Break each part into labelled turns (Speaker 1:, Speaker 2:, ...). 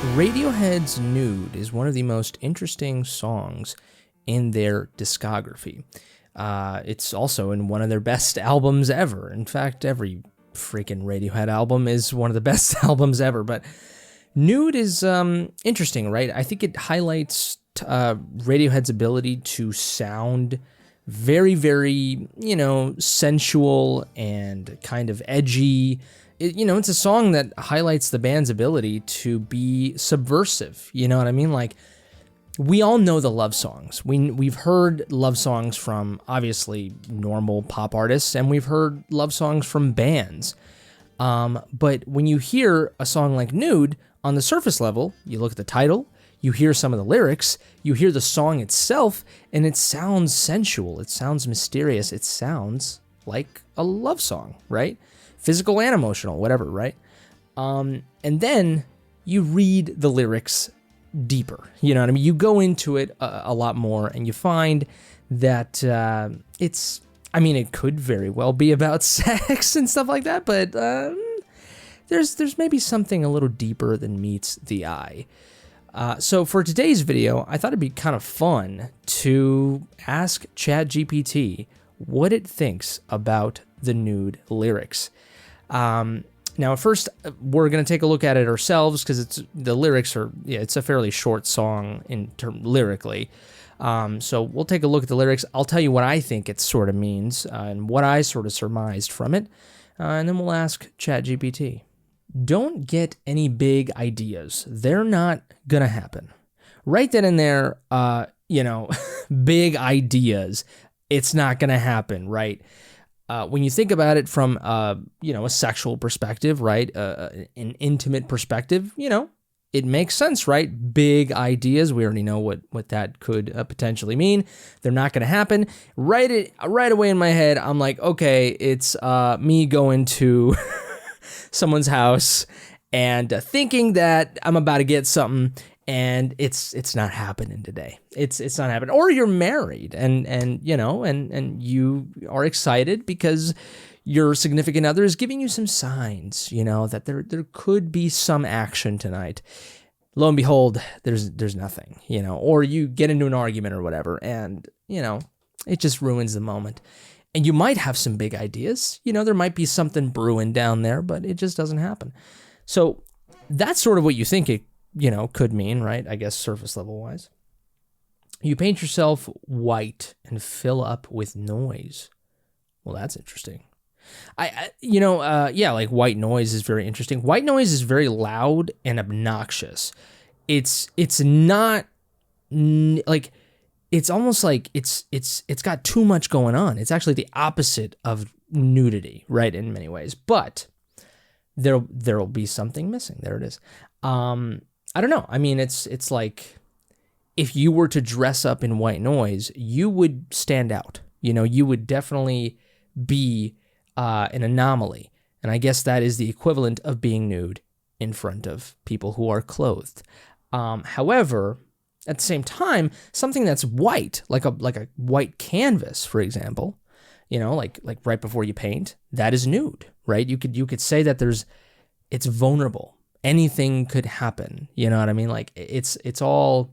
Speaker 1: Radiohead's Nude is one of the most interesting songs in their discography. It's also in one of their best albums ever. In fact, every freaking Radiohead album is one of the best albums ever. But Nude is interesting, right? I think it highlights Radiohead's ability to sound very, very, sensual and kind of edgy. It's a song that highlights the band's ability to be subversive. You know what I mean? Like, we all know the love songs. We've heard love songs from, obviously, normal pop artists, and we've heard love songs from bands. But when you hear a song like Nude, on the surface level, you look at the title, you hear some of the lyrics, you hear the song itself, and it sounds sensual. It sounds mysterious. It sounds like a love song, right? Physical and emotional, whatever, right? And then you read the lyrics deeper. You know what I mean? You go into it a lot more, and you find that it could very well be about sex and stuff like that, but there's maybe something a little deeper than meets the eye. So for today's video, I thought it'd be kind of fun to ask Chat GPT what it thinks about the Nude lyrics. Now, at first, we're going to take a look at it ourselves because it's a fairly short song lyrically. So we'll take a look at the lyrics. I'll tell you what I think it sort of means and what I sort of surmised from it, and then we'll ask ChatGPT. Don't get any big ideas. They're not going to happen. Right then and there, big ideas, it's not going to happen, right? When you think about it from, a sexual perspective, right, an intimate perspective, it makes sense, right? Big ideas. We already know what that could potentially mean. They're not going to happen. Right away in my head, I'm like, okay, it's me going to someone's house and thinking that I'm about to get something, and it's not happening today. It's not happening. Or you're married and you are excited because your significant other is giving you some signs, that there could be some action tonight. Lo and behold, there's nothing, or you get into an argument or whatever, and it just ruins the moment. And you might have some big ideas, there might be something brewing down there, but it just doesn't happen. So that's sort of what you think it could mean, right? I guess surface level wise. You paint yourself white and fill up with noise. Well, that's interesting. Like white noise is very interesting. White noise is very loud and obnoxious. It's not like, it's almost like it's got too much going on. It's actually the opposite of nudity, right? In many ways, but there'll be something missing. There it is. I don't know. I mean, it's like if you were to dress up in white noise, you would stand out. You would definitely be an anomaly. And I guess that is the equivalent of being nude in front of people who are clothed. However, at the same time, something that's white, like a white canvas, for example, like right before you paint, that is nude, right? You could say that it's vulnerable. Anything could happen. You know what I mean? Like it's all,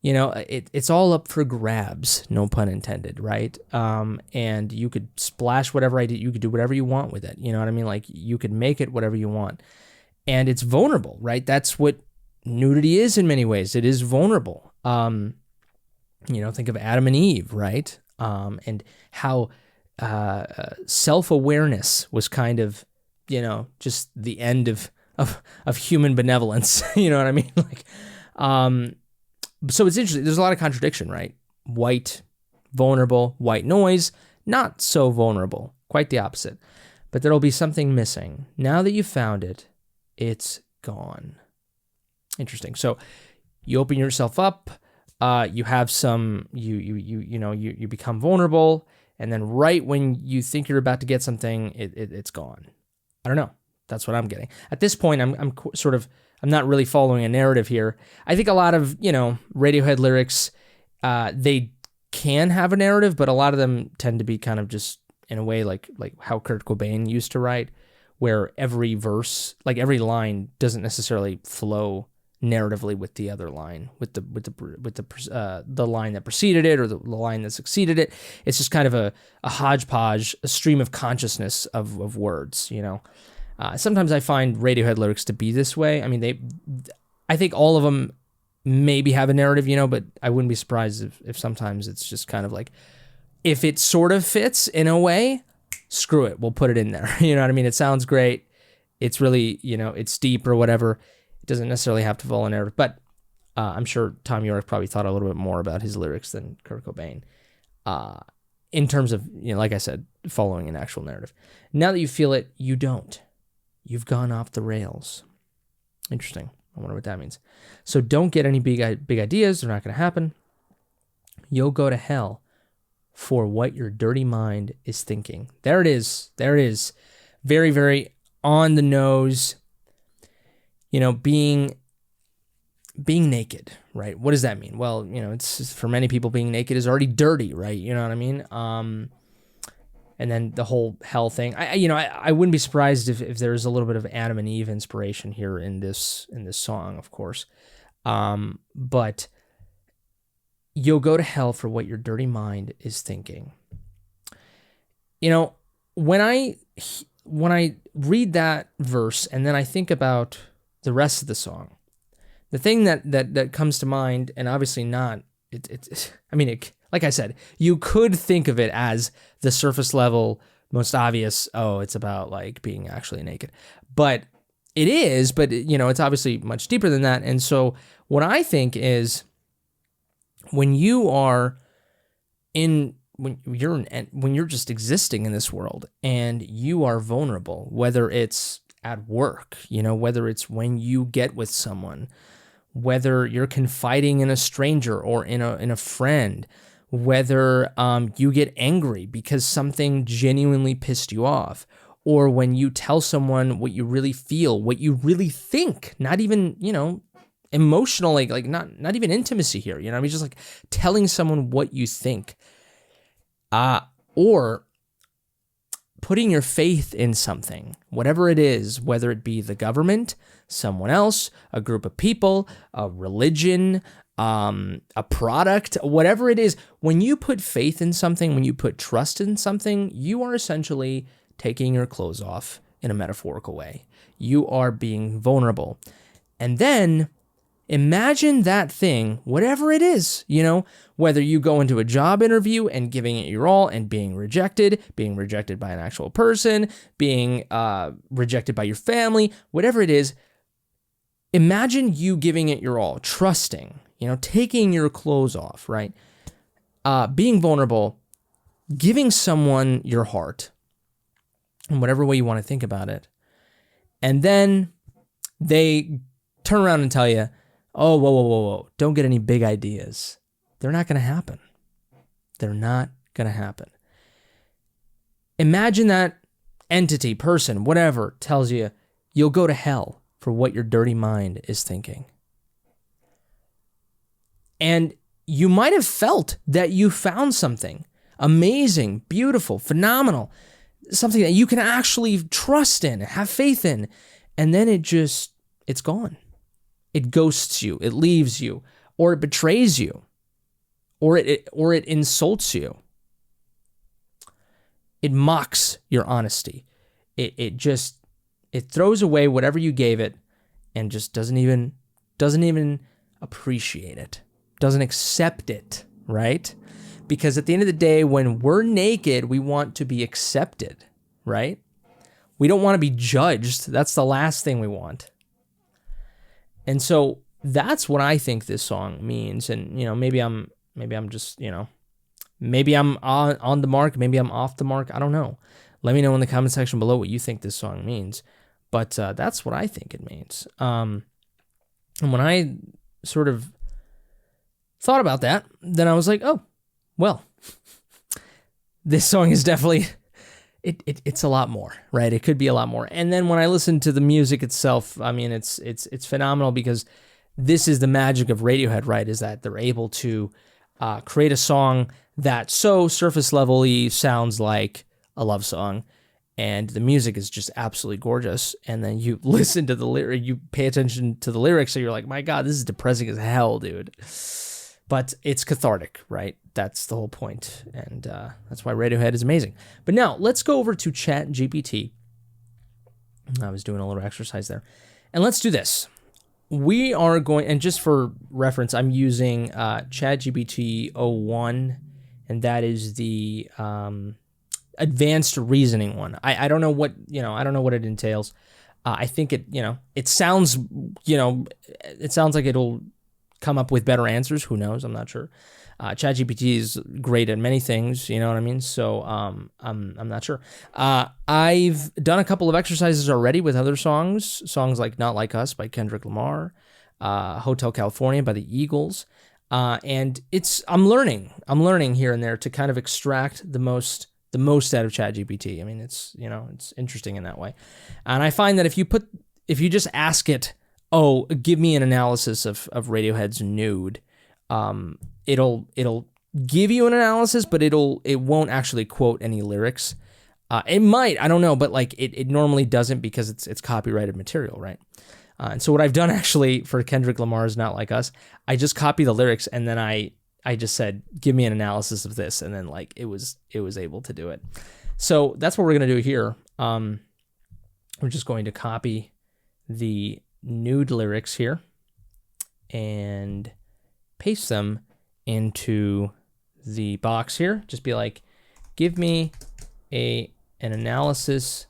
Speaker 1: it's all up for grabs, no pun intended, right? And you could splash whatever I did. You could do whatever you want with it. You know what I mean? Like you could make it whatever you want, and it's vulnerable, right? That's what nudity is in many ways. It is vulnerable. Think of Adam and Eve, right? And how self-awareness was kind of, just the end of human benevolence. You know what I mean? Like, so it's interesting. There's a lot of contradiction, right? White, vulnerable, white noise, not so vulnerable, quite the opposite. But there'll be something missing. Now that you've found it, it's gone. Interesting. So you open yourself up, you have some, you become vulnerable, and then right when you think you're about to get something, it's gone. I don't know. That's what I'm getting. At this point, I'm not really following a narrative here. I think a lot of, Radiohead lyrics, they can have a narrative, but a lot of them tend to be kind of just in a way like how Kurt Cobain used to write, where every verse, like every line doesn't necessarily flow narratively with the other line, with the line that preceded it or the line that succeeded it. It's just kind of a hodgepodge, a stream of consciousness of words, you know. Sometimes I find Radiohead lyrics to be this way. I mean, I think all of them maybe have a narrative, you know, but I wouldn't be surprised if sometimes it's just kind of like, if it sort of fits in a way, screw it, we'll put it in there. You know what I mean? It sounds great. It's really, you know, it's deep or whatever. It doesn't necessarily have to follow a narrative, but I'm sure Tom York probably thought a little bit more about his lyrics than Kurt Cobain, in terms of, you know, like I said, following an actual narrative. Now that you feel it, you don't. You've gone off the rails. Interesting. I wonder what that means. So don't get any big ideas. They're not going to happen. You'll go to hell for what your dirty mind is thinking. There it is. There it is. Very, very on the nose. You know, being naked, right? What does that mean? Well, you know, it's for many people, being naked is already dirty, right? You know what I mean? And then the whole hell thing. I wouldn't be surprised if there's a little bit of Adam and Eve inspiration here in this song, of course. But you'll go to hell for what your dirty mind is thinking. You know, when I read that verse and then I think about the rest of the song, the thing that comes to mind, and obviously not, like I said, you could think of it as the surface level, most obvious, oh, it's about like being actually naked. But it is, but you know, it's obviously much deeper than that. And so what I think is when you're just existing in this world and you are vulnerable, whether it's at work, you know, whether it's when you get with someone, whether you're confiding in a stranger or in a friend, whether you get angry because something genuinely pissed you off, or when you tell someone what you really feel, what you really think, not even, you know, emotionally, like not even intimacy here, you know, I mean, just like telling someone what you think, or putting your faith in something, whatever it is, whether it be the government, someone else, a group of people, a religion, a product, whatever it is. When you put faith in something, when you put trust in something, you are essentially taking your clothes off in a metaphorical way. You are being vulnerable. And then imagine that thing, whatever it is, you know, whether you go into a job interview and giving it your all and being rejected by an actual person, being rejected by your family, whatever it is, imagine you giving it your all, trusting, you know, taking your clothes off, right? Being vulnerable, giving someone your heart in whatever way you want to think about it. And then they turn around and tell you, oh, whoa, don't get any big ideas. They're not going to happen. They're not going to happen. Imagine that entity, person, whatever, tells you you'll go to hell for what your dirty mind is thinking. And you might have felt that you found something amazing, beautiful, phenomenal, something that you can actually trust in, have faith in, and then it's gone. It ghosts you, it leaves you, or it betrays you, or it insults you. It mocks your honesty. It throws away whatever you gave it and just doesn't even appreciate it, doesn't accept it, right? Because at the end of the day, when we're naked, we want to be accepted, right? We don't want to be judged. That's the last thing we want. And so that's what I think this song means. And, you know, maybe I'm just, you know, maybe I'm on the mark, maybe I'm off the mark. I don't know. Let me know in the comment section below what you think this song means. But that's what I think it means. And when I sort of thought about that, then I was like, oh, well, this song is definitely, it's a lot more, right? It could be a lot more. And then when I listen to the music itself, I mean, it's phenomenal, because this is the magic of Radiohead, right? Is that they're able to create a song that so surface level-y sounds like a love song, and the music is just absolutely gorgeous. And then you listen to the lyric, you pay attention to the lyrics, so you're like, my God, this is depressing as hell, dude. But it's cathartic, right? That's the whole point. And that's why Radiohead is amazing. But now let's go over to Chat GPT. I was doing a little exercise there. And let's do this. We are going, and just for reference, I'm using Chat GPT 01, and that is the advanced reasoning one. I don't know what, I don't know what it entails. I think it sounds like it'll come up with better answers. Who knows? I'm not sure. ChatGPT is great at many things, you know what I mean? So I'm not sure. I've done a couple of exercises already with other songs like Not Like Us by Kendrick Lamar, Hotel California by the Eagles, and I'm learning here and there to kind of extract the most out of ChatGPT. I mean, it's interesting in that way. And I find that if you just ask it, oh, give me an analysis of Radiohead's Nude, it'll give you an analysis, but it won't actually quote any lyrics. It might, I don't know, but like it normally doesn't because it's copyrighted material, right? And so what I've done actually for Kendrick Lamar's Not Like Us, I just copy the lyrics and then I just said, give me an analysis of this, and then like it was able to do it. So that's what we're gonna do here. We're just going to copy the Nude lyrics here and paste them into the box here. Just be like, give me an analysis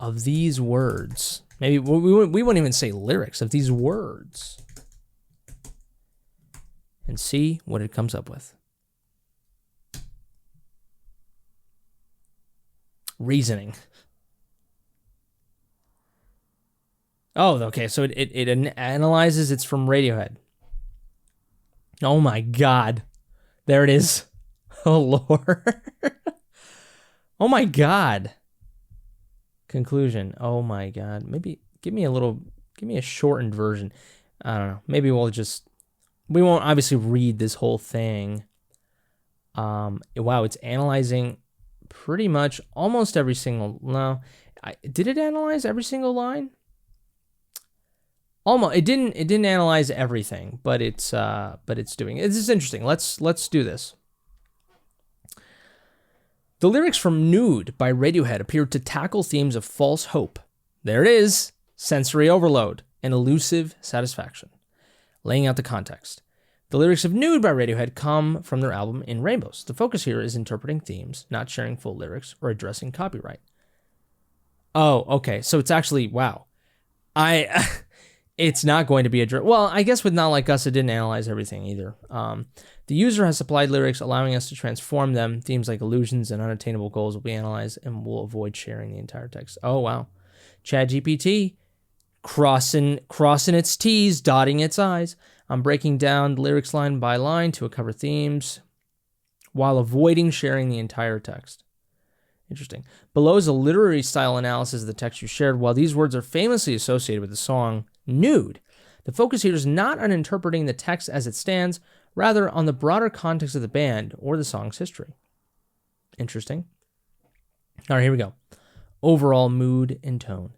Speaker 1: of these words. Maybe we wouldn't even say lyrics, of these words, and see what it comes up with. Reasoning. Oh, okay, so it analyzes, it's from Radiohead. Oh my God. There it is. Oh Lord. Oh my God. Conclusion. Oh my God. Maybe give me a shortened version. I don't know. Maybe we won't obviously read this whole thing. Wow, it's analyzing pretty much almost every single, did it analyze every single line? Almost. It didn't analyze everything, but it's doing it. This is interesting. Let's do this. The lyrics from Nude by Radiohead appeared to tackle themes of false hope. There it is. Sensory overload and elusive satisfaction. Laying out the context. The lyrics of Nude by Radiohead come from their album In Rainbows. The focus here is interpreting themes, not sharing full lyrics or addressing copyright. Oh, okay. So it's actually, wow. It's not going to be addressed. Well, I guess with Not Like Us, it didn't analyze everything either. The user has supplied lyrics, allowing us to transform them. Themes like illusions and unattainable goals will be analyzed, and we'll avoid sharing the entire text. Oh, wow. Chat GPT, crossing its T's, dotting its I's. I'm breaking down the lyrics line by line to cover themes while avoiding sharing the entire text. Interesting. Below is a literary style analysis of the text you shared. While these words are famously associated with the song Nude, the focus here is not on interpreting the text as it stands, rather on the broader context of the band or the song's history. Interesting. All right, here we go. Overall mood and tone.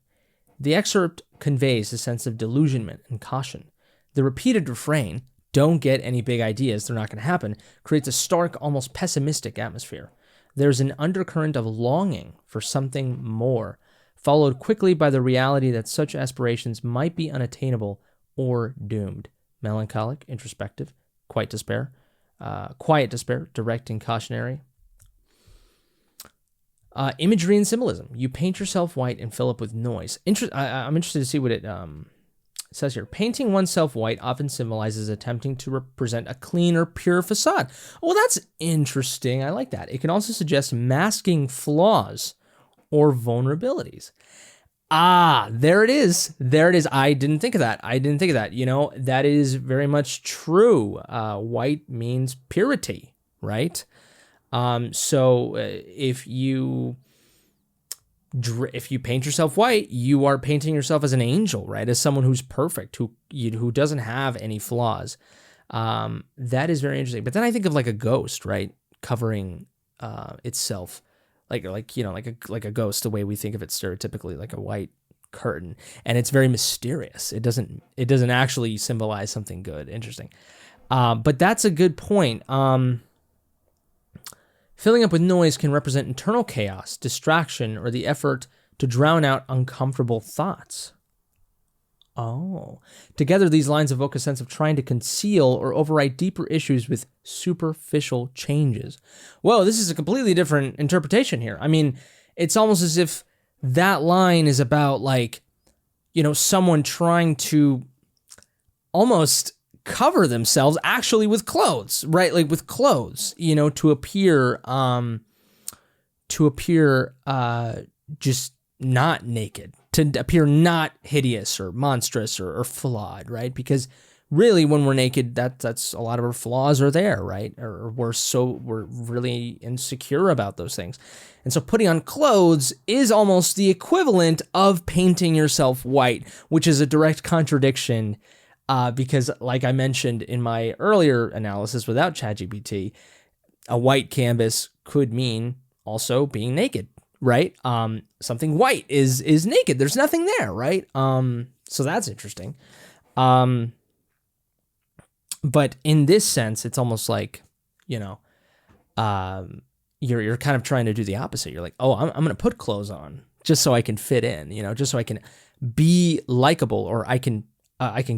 Speaker 1: The excerpt conveys a sense of delusionment and caution. The repeated refrain, "Don't get any big ideas, they're not going to happen," creates a stark, almost pessimistic atmosphere. There's an undercurrent of longing for something more, followed quickly by the reality that such aspirations might be unattainable or doomed. Melancholic, introspective, quiet despair, direct and cautionary. Imagery and symbolism. You paint yourself white and fill up with noise. I'm interested to see what it says here. Painting oneself white often symbolizes attempting to represent a clean or pure facade. Oh, that's interesting. I like that. It can also suggest masking flaws or vulnerabilities. There it is. I didn't think of that. That is very much true. White means purity, right? So if you paint yourself white, you are painting yourself as an angel, right? As someone who's perfect, who doesn't have any flaws. That is very interesting. But then I think of like a ghost, right? Covering itself like a ghost, the way we think of it stereotypically, like a white curtain, and it's very mysterious. It doesn't actually symbolize something good. Interesting. But that's a good point. Filling up with noise can represent internal chaos, distraction, or the effort to drown out uncomfortable thoughts. Oh. Together, these lines evoke a sense of trying to conceal or overwrite deeper issues with superficial changes. Whoa, this is a completely different interpretation here. I mean, it's almost as if that line is about, like, someone trying to almost cover themselves actually with clothes, right? Like with clothes, to appear just not naked, to appear not hideous or monstrous or flawed, right? Because really, when we're naked, that's a lot of our flaws are there, right? Or we're really insecure about those things. And so putting on clothes is almost the equivalent of painting yourself white, which is a direct contradiction, because like I mentioned in my earlier analysis without Chat GPT, a white canvas could mean also being naked, right? Something white is naked. There's nothing there, right? So that's interesting. But in this sense, it's almost like, you're kind of trying to do the opposite. You're like, oh, I'm going to put clothes on just so I can fit in, just so I can be likable, or I can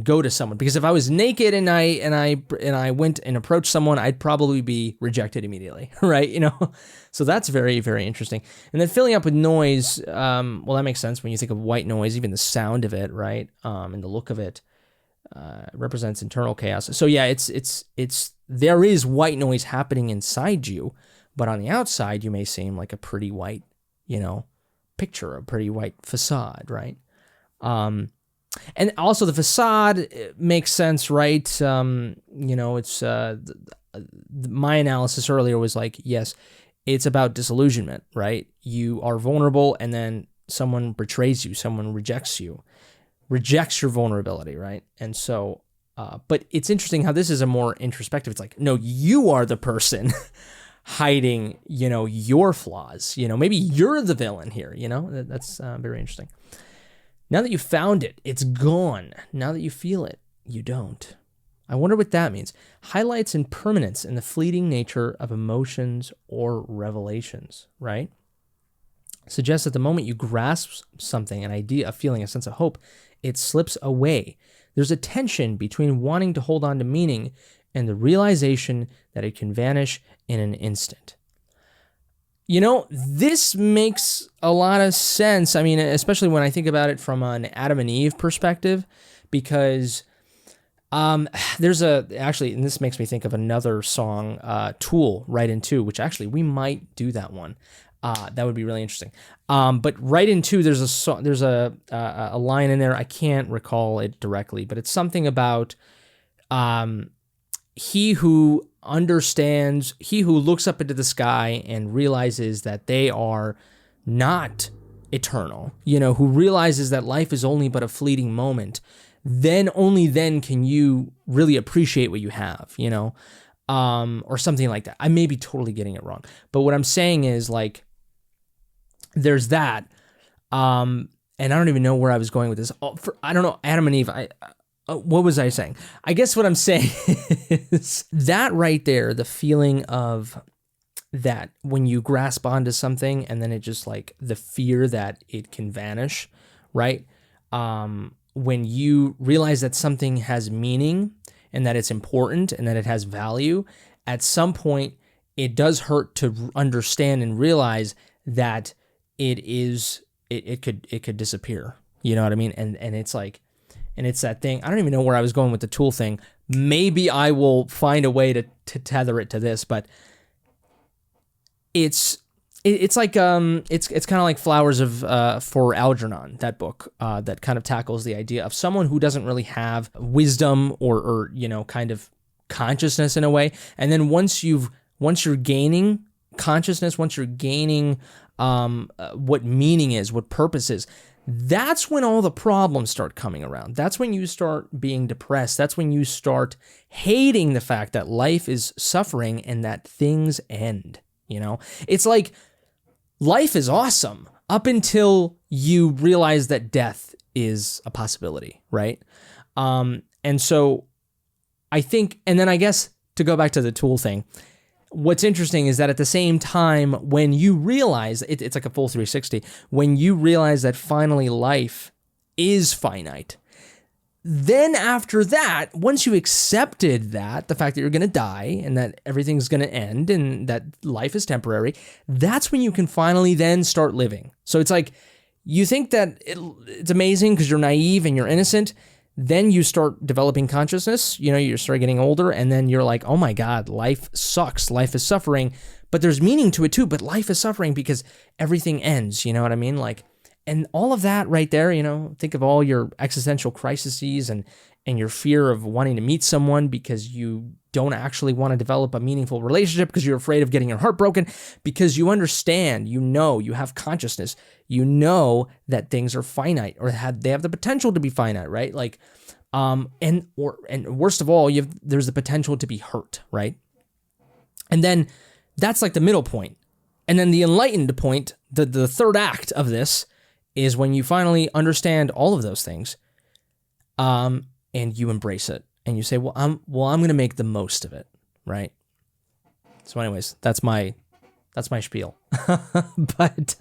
Speaker 1: go to someone. Because if I was naked and I went and approached someone, I'd probably be rejected immediately, right? So that's very, very interesting. And then filling up with noise, well, that makes sense when you think of white noise, even the sound of it, right? And the look of it. Represents internal chaos. So yeah, there is white noise happening inside you, but on the outside you may seem like a pretty white, picture, a pretty white facade, right? And also the facade makes sense, right? It's my analysis earlier was like, yes, it's about disillusionment, right? You are vulnerable, and then someone betrays you, someone rejects your vulnerability, right? And so, but it's interesting how this is a more introspective. It's like, no, you are the person hiding, your flaws. Maybe you're the villain here. That's very interesting. Now that you found it, it's gone. Now that you feel it, you don't. I wonder what that means. Highlights impermanence in the fleeting nature of emotions or revelations, right? Suggests that the moment you grasp something, an idea, a feeling, a sense of hope, it slips away. There's a tension between wanting to hold on to meaning and the realization that it can vanish in an instant. This makes a lot of sense. I mean, especially when I think about it from an Adam and Eve perspective, because there's actually, and this makes me think of another song, Tool, Right In Two, which actually we might do that one. That would be really interesting. But right into there's a line in there. I can't recall it directly, but it's something about he who understands, he who looks up into the sky and realizes that they are not eternal, who realizes that life is only but a fleeting moment, then only then can you really appreciate what you have, or something like that. I may be totally getting it wrong, but what I'm saying is, like, there's that, and I don't even know where I was going with this. I don't know, Adam and Eve, what was I saying? I guess what I'm saying is that right there, the feeling of that when you grasp onto something and then it just, like, the fear that it can vanish, right? When you realize that something has meaning and that it's important and that it has value, at some point it does hurt to understand and realize that it could disappear. You know what I mean? And it's like, and it's that thing. I don't even know where I was going with the Tool thing. Maybe I will find a way to tether it to this, but it's like it's kind of like Flowers for Algernon, that book that kind of tackles the idea of someone who doesn't really have wisdom or kind of consciousness in a way, and then once you're gaining consciousness, once you're gaining what meaning is, what purpose is, that's when all the problems start coming around. That's when you start being depressed. That's when you start hating the fact that life is suffering and that things end. It's like, life is awesome up until you realize that death is a possibility, right? And so I think, and then I guess to go back to the tool thing, what's interesting is that at the same time, when you realize, it's like a full 360, when you realize that finally life is finite, then after that, once you accepted that, the fact that you're going to die and that everything's going to end and that life is temporary, that's when you can finally then start living. So it's like, you think that it's amazing because you're naive and you're innocent. Then you start developing consciousness, you start getting older, and then you're like, oh my God, life sucks. Life is suffering, but there's meaning to it too. But life is suffering because everything ends. You know what I mean? Like, and all of that right there, think of all your existential crises and your fear of wanting to meet someone because you don't actually want to develop a meaningful relationship because you're afraid of getting your heart broken, because you understand, you have consciousness, that things are finite or they have the potential to be finite, right? Like, and worst of all, there's the potential to be hurt, right? And then that's like the middle point. And then the enlightened point, the third act of this is when you finally understand all of those things, and you embrace it. And you say, well, I'm going to make the most of it, right? So anyways, that's my spiel. But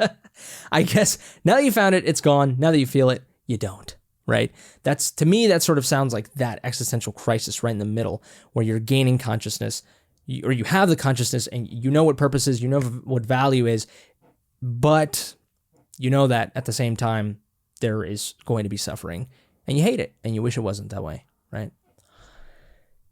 Speaker 1: I guess now that you found it, it's gone. Now that you feel it, you don't, right? To me, that sort of sounds like that existential crisis right in the middle where you're gaining consciousness, or you have the consciousness and you know what purpose is, you know what value is, but you know that at the same time, there is going to be suffering and you hate it and you wish it wasn't that way, right?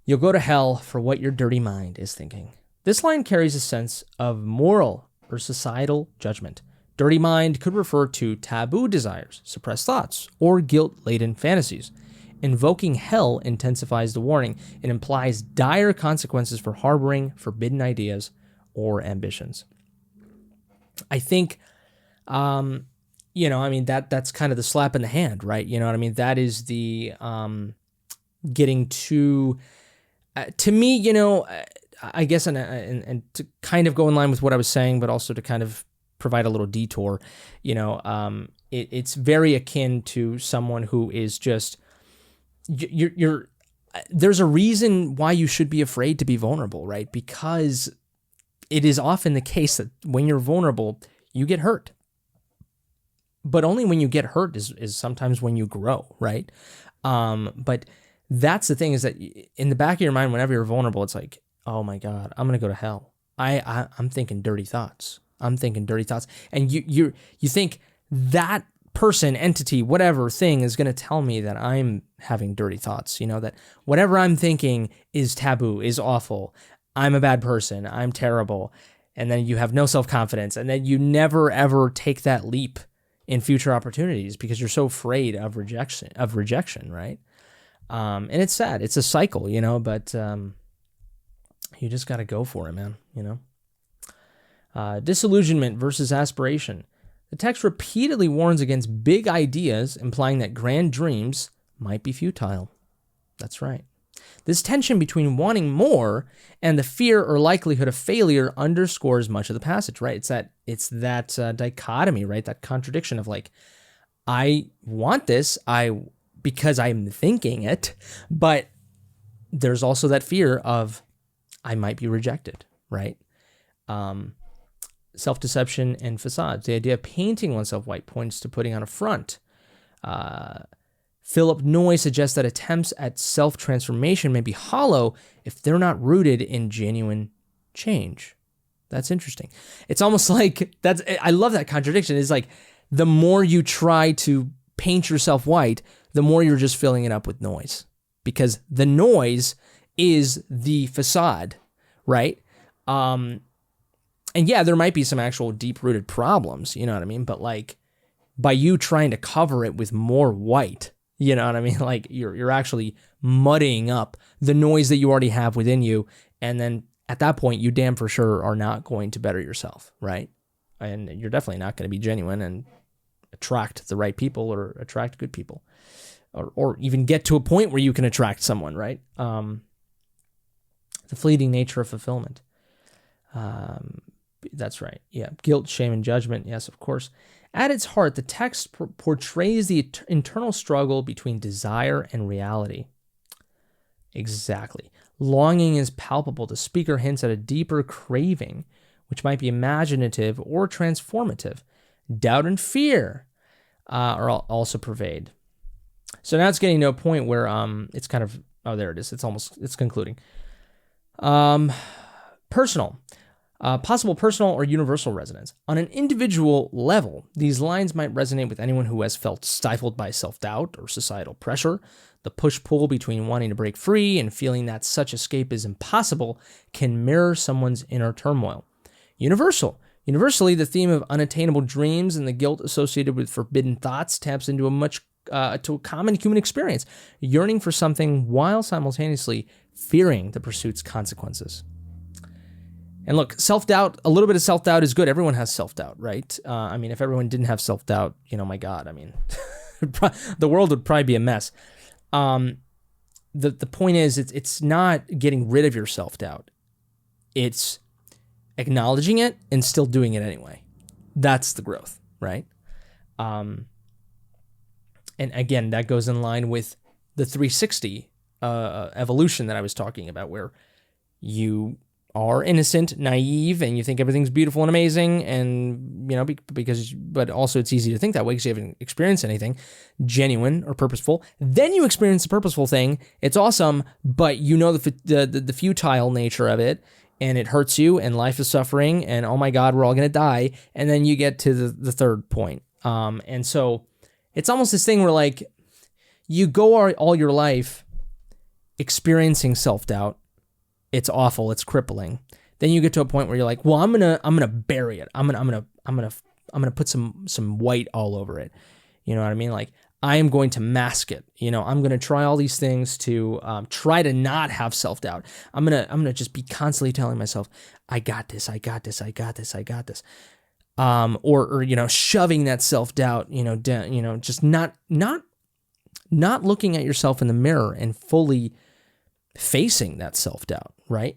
Speaker 1: You'll go to hell for what your dirty mind is thinking. This line carries a sense of moral or societal judgment. Dirty mind could refer to taboo desires, suppressed thoughts, or guilt-laden fantasies. Invoking hell intensifies the warning. It implies dire consequences for harboring forbidden ideas or ambitions. I think, that's kind of the slap in the hand, right? You know what I mean? That is the getting to me, I guess, and to kind of go in line with what I was saying, but also to kind of provide a little detour, it's very akin to someone who is just, there's a reason why you should be afraid to be vulnerable, right? Because it is often the case that when you're vulnerable, you get hurt. But only when you get hurt is sometimes when you grow, right? But that's the thing, is that in the back of your mind, whenever you're vulnerable, it's like, oh my God, I'm going to go to hell. I'm thinking dirty thoughts. And you think that person, entity, whatever thing is going to tell me that I'm having dirty thoughts, that whatever I'm thinking is taboo, is awful. I'm a bad person. I'm terrible. And then you have no self-confidence. And then you never, ever take that leap in future opportunities because you're so afraid of rejection, right? And it's sad. It's a cycle, but you just got to go for it, man, Disillusionment versus aspiration. The text repeatedly warns against big ideas, implying that grand dreams might be futile. That's right. This tension between wanting more and the fear or likelihood of failure underscores much of the passage, right? It's that dichotomy, right? That contradiction of like, I want this, because I'm thinking it, but there's also that fear of I might be rejected, right? Self-deception and facades. The idea of painting oneself white points to putting on a front. Philip Noy suggests that attempts at self-transformation may be hollow if they're not rooted in genuine change. That's interesting. It's almost like I love that contradiction. It's like the more you try to paint yourself white, the more you're just filling it up with noise, because the noise is the facade, right? And yeah, there might be some actual deep-rooted problems, you know what I mean? But like, by you trying to cover it with more white, you know what I mean? Like you're actually muddying up the noise that you already have within you, and then at that point, you damn for sure are not going to better yourself, right? And you're definitely not going to be genuine and attract the right people or attract good people, or even get to a point where you can attract someone, right? The fleeting nature of fulfillment. That's right. Yeah. Guilt, shame, and judgment. Yes, of course. At its heart, the text portrays the internal struggle between desire and reality. Exactly. Longing is palpable. The speaker hints at a deeper craving, which might be imaginative or transformative. Doubt and fear are also pervade. So now it's getting to a point where it's kind of, oh, there it is. It's concluding. Personal. Possible personal or universal resonance. On an individual level, these lines might resonate with anyone who has felt stifled by self-doubt or societal pressure. The push-pull between wanting to break free and feeling that such escape is impossible can mirror someone's inner turmoil. Universally, the theme of unattainable dreams and the guilt associated with forbidden thoughts taps into to a common human experience, yearning for something while simultaneously fearing the pursuit's consequences. And look, self-doubt, a little bit of self-doubt is good. Everyone has self-doubt, right? I mean, if everyone didn't have self-doubt, my God, I mean, the world would probably be a mess. The point is, it's not getting rid of your self-doubt. It's acknowledging it and still doing it anyway. That's the growth, right? And again, that goes in line with the 360 evolution that I was talking about, where you are innocent, naive, and you think everything's beautiful and amazing, and but also it's easy to think that way because you haven't experienced anything genuine or purposeful. Then you experience the purposeful thing, it's awesome, but you know the futile nature of it, and it hurts you, and life is suffering, and oh my God, we're all gonna die. And then you get to the third point, and so it's almost this thing where like you go all your life experiencing self-doubt. It's awful. It's crippling. Then you get to a point where you're like, well, I'm gonna bury it. I'm gonna put some white all over it. You know what I mean? Like I am going to mask it. I'm gonna try all these things to try to not have self-doubt. I'm gonna just be constantly telling myself, I got this. I got this. I got this. I got this. Or shoving that self-doubt. Down. Just not looking at yourself in the mirror and fully facing that self-doubt, right?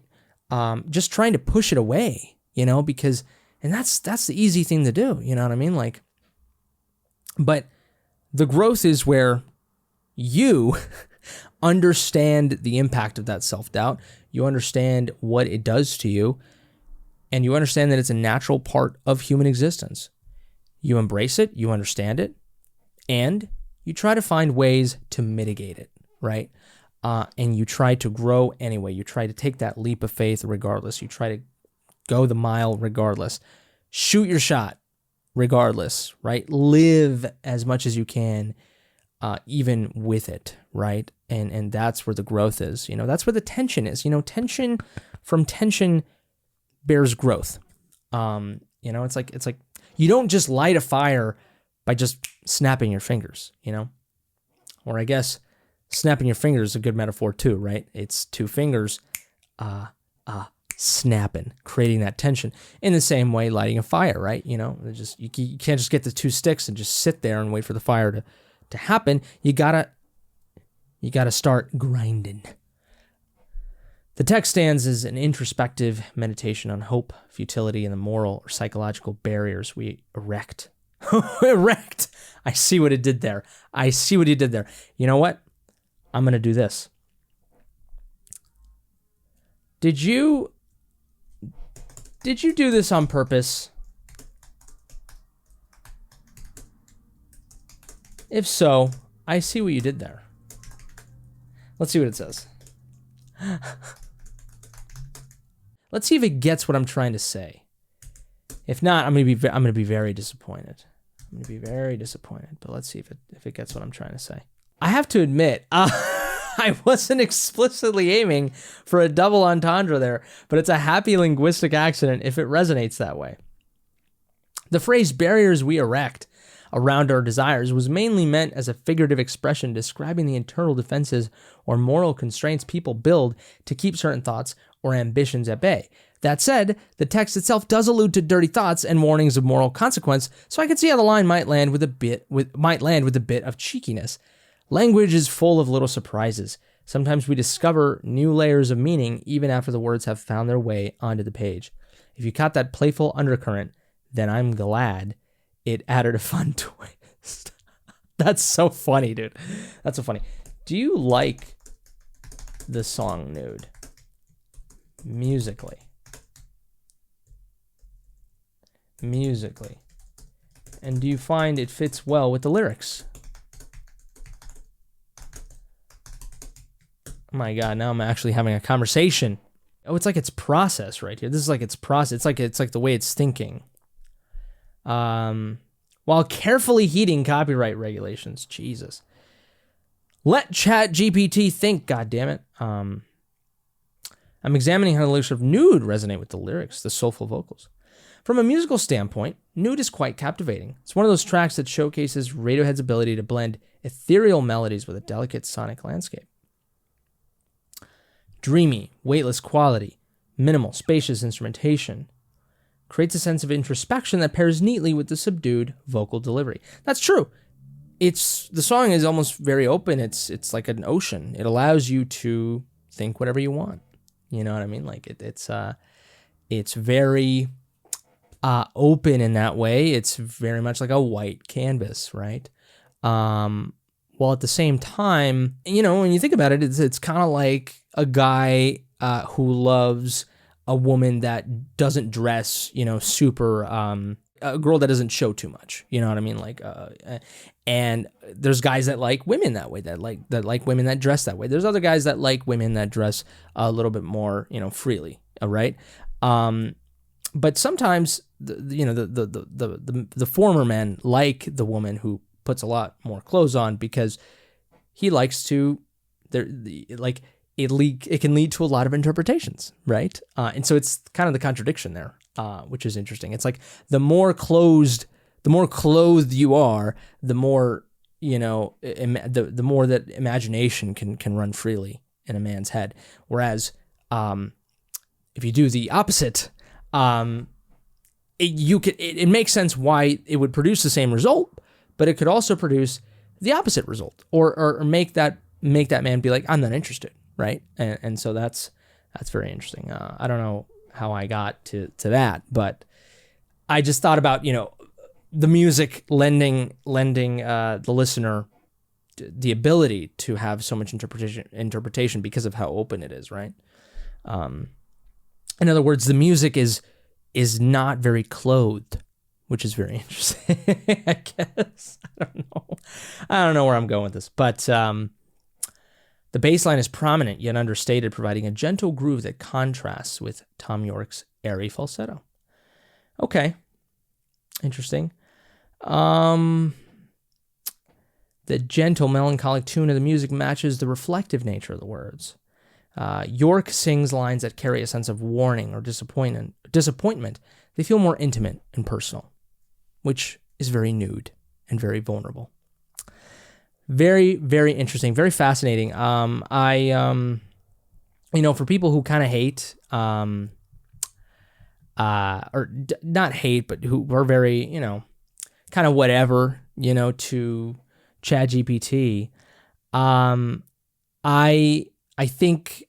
Speaker 1: Just trying to push it away, because that's the easy thing to do, you know what I mean? Like, but the growth is where you understand the impact of that self-doubt, you understand what it does to you, and you understand that it's a natural part of human existence. You embrace it, you understand it, and you try to find ways to mitigate it, right? And you try to grow anyway. You try to take that leap of faith regardless. You try to go the mile regardless. Shoot your shot regardless, right? Live as much as you can, even with it, right? And that's where the growth is. That's where the tension is. Tension bears growth. It's like you don't just light a fire by just snapping your fingers, Or I guess snapping your fingers is a good metaphor too, right? It's two fingers snapping, creating that tension. In the same way, lighting a fire, right? You can't just get the two sticks and just sit there and wait for the fire to happen. You gotta start grinding. The text stands as an introspective meditation on hope, futility, and the moral or psychological barriers we erect. Erect. I see what it did there. You know what? I'm going to do this. Did you do this on purpose? If so, I see what you did there. Let's see what it says. Let's see if it gets what I'm trying to say. If not, I'm going to be very disappointed. But let's see if it gets what I'm trying to say. I have to admit, I wasn't explicitly aiming for a double entendre there, but it's a happy linguistic accident if it resonates that way. The phrase barriers we erect around our desires was mainly meant as a figurative expression describing the internal defenses or moral constraints people build to keep certain thoughts or ambitions at bay. That said, the text itself does allude to dirty thoughts and warnings of moral consequence, so I can see how the line might land with a bit of cheekiness. Language is full of little surprises. Sometimes we discover new layers of meaning even after the words have found their way onto the page. If you caught that playful undercurrent, then I'm glad it added a fun twist. That's so funny, dude. That's so funny. Do you like the song Nude? Musically. And do you find it fits well with the lyrics? Oh my God, now I'm actually having a conversation. Oh, it's like it's process right here. This is like it's process. It's like the way it's thinking. While carefully heeding copyright regulations. Jesus. Let Chat GPT think, goddammit. I'm examining how the lyrics of Nude resonate with the lyrics, the soulful vocals. From a musical standpoint, Nude is quite captivating. It's one of those tracks that showcases Radiohead's ability to blend ethereal melodies with a delicate sonic landscape. Dreamy, weightless quality, minimal, spacious instrumentation creates a sense of introspection that pairs neatly with the subdued vocal delivery. That's true. The song is almost very open. It's like an ocean. It allows you to think whatever you want. You know what I mean? Like it's very open in that way. It's very much like a white canvas, right? While at the same time, when you think about it, it's kind of like a guy who loves a woman that doesn't dress, super, a girl that doesn't show too much. You know what I mean? Like, and there's guys that like women that way, that like women that dress that way. There's other guys that like women that dress a little bit more, freely. All right. But sometimes, the former men like the woman who puts a lot more clothes on because he likes to, it can lead to a lot of interpretations, right? And so it's kind of the contradiction there, which is interesting. It's like the more clothed you are, the more, the more that imagination can run freely in a man's head. Whereas if you do the opposite, it makes sense why it would produce the same result, but it could also produce the opposite result, or make that man be like, I'm not interested, right? And so that's very interesting. I don't know how I got to that, but I just thought about the music lending the listener the ability to have so much interpretation because of how open it is, right? In other words, the music is not very clothed, which is very interesting. I guess. I don't know where I'm going with this, but the bass line is prominent yet understated, providing a gentle groove that contrasts with Tom York's airy falsetto. Okay, interesting. The gentle, melancholic tune of the music matches the reflective nature of the words. York sings lines that carry a sense of warning or disappointment. They feel more intimate and personal, which is very nude and very vulnerable. Very, very interesting, very fascinating. For people who kind of hate, not hate, but who are very, kind of whatever, to Chat GPT, I think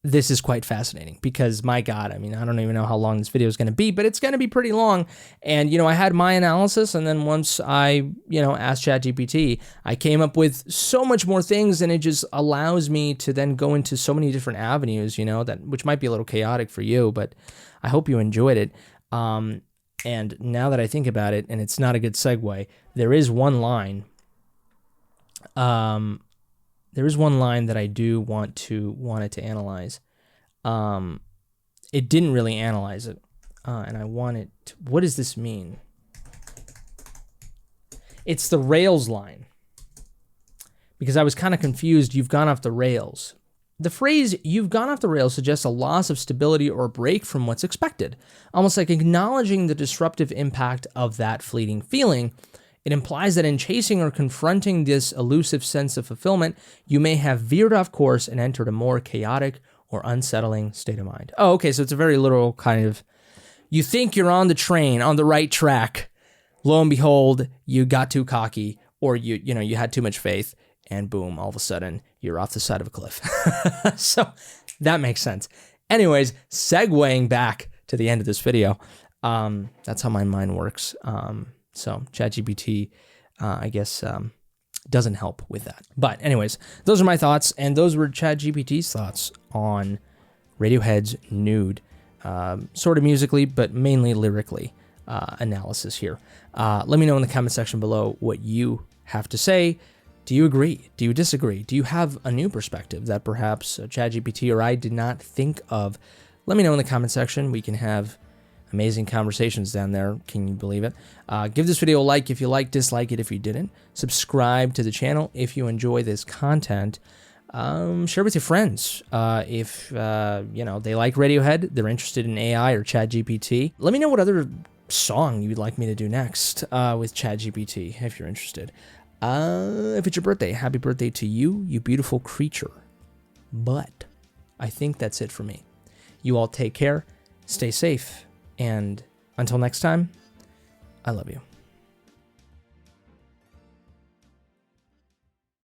Speaker 1: this is quite fascinating because, my God, I don't even know how long this video is going to be, but it's going to be pretty long. And, I had my analysis, and then once I, asked ChatGPT, I came up with so much more things, and it just allows me to then go into so many different avenues, which might be a little chaotic for you, but I hope you enjoyed it. And now that I think about it, and it's not a good segue, there is one line. There is one line that I do want it to analyze. It didn't really analyze it, and I want it to, what does this mean? It's the rails line, because I was kind of confused. You've gone off the rails. The phrase "you've gone off the rails" suggests a loss of stability or a break from what's expected, almost like acknowledging the disruptive impact of that fleeting feeling. It implies that in chasing or confronting this elusive sense of fulfillment, you may have veered off course and entered a more chaotic or unsettling state of mind. Oh, okay, so it's a very literal kind of, you think you're on the train, on the right track, lo and behold, you got too cocky, or you had too much faith, and boom, all of a sudden, you're off the side of a cliff. So that makes sense. Anyways, segueing back to the end of this video. That's how my mind works. So Chat GPT, I guess, doesn't help with that. But anyways, those are my thoughts, and those were Chat GPT's thoughts on Radiohead's Nude, sort of musically, but mainly lyrically analysis here. Let me know in the comment section below what you have to say. Do you agree? Do you disagree? Do you have a new perspective that perhaps ChatGPT or I did not think of? Let me know in the comment section. We can have amazing conversations down there. Can you believe it? Give this video a like if you like, dislike it if you didn't. Subscribe to the channel if you enjoy this content. Share with your friends if you know, they like Radiohead, they're interested in AI or ChatGPT. Let me know what other song you'd like me to do next with ChatGPT if you're interested. If it's your birthday, happy birthday to you, you beautiful creature. But I think that's it for me. You all take care, stay safe, and until next time, I love you.